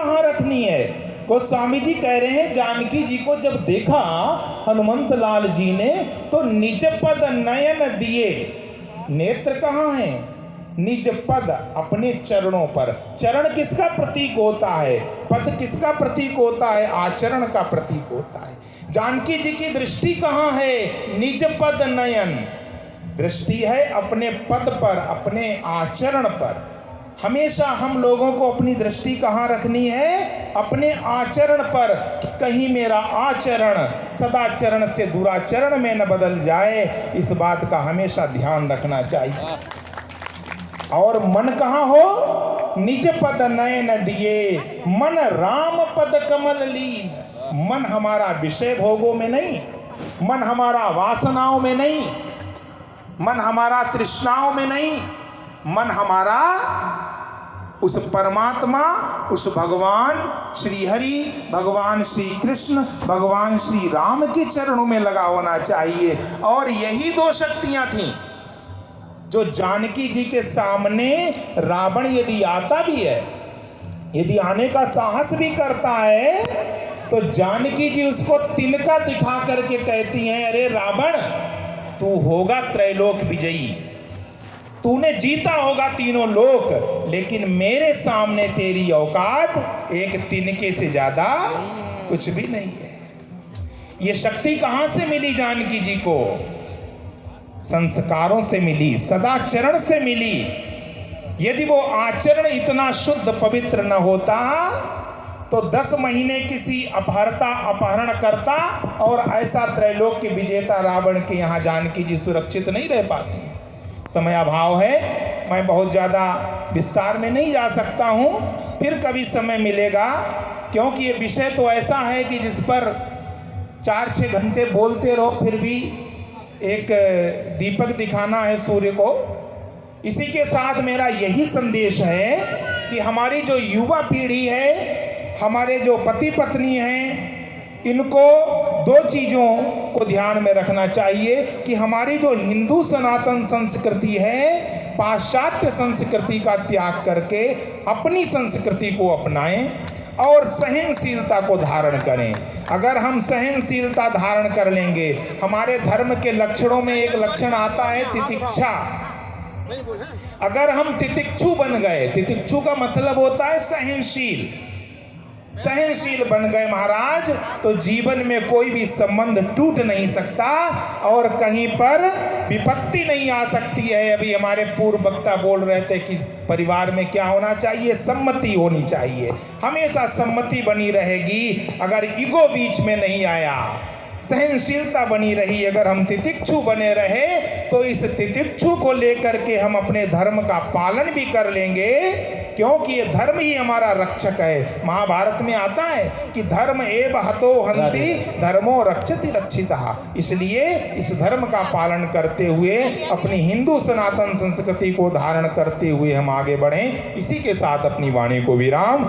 कहाँ रखनी है। गोस्वामी जी कह रहे हैं जानकी जी को जब देखा हनुमंत लाल जी ने तो निज पद नयन दिए। नेत्र कहाँ है? निज पद, अपने चरणों पर। चरण किसका प्रतीक होता है? पद किसका प्रतीक होता है? आचरण का प्रतीक होता है। जानकी जी की दृष्टि कहाँ है? निज पद नयन। दृष्टि है अपने पद पर, अपने आचरण पर। हमेशा हम लोगों को अपनी दृष्टि कहाँ रखनी है? अपने आचरण पर, कि कहीं मेरा आचरण सदाचरण से दुराचरण में न बदल जाए, इस बात का हमेशा ध्यान रखना चाहिए। और मन कहाँ हो? निज पद नयन दिए, मन राम पद कमल लीन। मन हमारा विषय भोगों में नहीं, मन हमारा वासनाओं में नहीं, मन हमारा तृष्णाओं में नहीं, मन हमारा उस परमात्मा, उस भगवान श्री हरि, भगवान श्री कृष्ण, भगवान श्री राम के चरणों में लगा होना चाहिए। और यही दो शक्तियां थीं जो जानकी जी के सामने रावण यदि आता भी है, यदि आने का साहस भी करता है, तो जानकी जी उसको तिनका दिखा करके कहती हैं, अरे रावण, तू होगा त्रैलोक विजयी, तूने जीता होगा तीनों लोक, लेकिन मेरे सामने तेरी औकात एक तिनके से ज्यादा कुछ भी नहीं है। ये शक्ति कहां से मिली जानकी जी को? संस्कारों से मिली, सदाचरण से मिली। यदि वो आचरण इतना शुद्ध पवित्र न होता तो 10 महीने किसी अपहरण करता और ऐसा त्रैलोक के विजेता रावण के यहाँ जानकी जी सुरक्षित नहीं रह पाती। समय अभाव है, मैं बहुत ज़्यादा विस्तार में नहीं जा सकता हूँ, फिर कभी समय मिलेगा, क्योंकि ये विषय तो ऐसा है कि जिस पर 4-6 घंटे बोलते रहो फिर भी एक दीपक दिखाना है सूर्य को। इसी के साथ मेरा यही संदेश है कि हमारी जो युवा पीढ़ी है, हमारे जो पति पत्नी हैं, इनको 2 चीज़ों को ध्यान में रखना चाहिए कि हमारी जो हिंदू सनातन संस्कृति है, पाश्चात्य संस्कृति का त्याग करके अपनी संस्कृति को अपनाएं और सहनशीलता को धारण करें। अगर हम सहनशीलता धारण कर लेंगे, हमारे धर्म के लक्षणों में एक लक्षण आता है तितिक्षा। अगर हम तितिक्षु बन गए, तितिक्षु का मतलब होता है सहनशील, सहनशील बन गए महाराज, तो जीवन में कोई भी संबंध टूट नहीं सकता और कहीं पर विपत्ति नहीं आ सकती है। अभी हमारे पूर्व वक्ता बोल रहे थे कि परिवार में क्या होना चाहिए? सम्मति होनी चाहिए, हमेशा सम्मति बनी रहेगी। अगर ईगो बीच में नहीं आया, सहनशीलता बनी रही, अगर हम तितिक्षु बने रहे, तो इस तितिक्षु को लेकर के हम अपने धर्म का पालन भी कर लेंगे, क्योंकि ये धर्म ही हमारा रक्षक है। महाभारत में आता है कि धर्म एव हतो हन्ति धर्मो रक्षति रक्षितः। इसलिए इस धर्म का पालन करते हुए, अपनी हिंदू सनातन संस्कृति को धारण करते हुए हम आगे बढ़ें। इसी के साथ अपनी वाणी को विराम।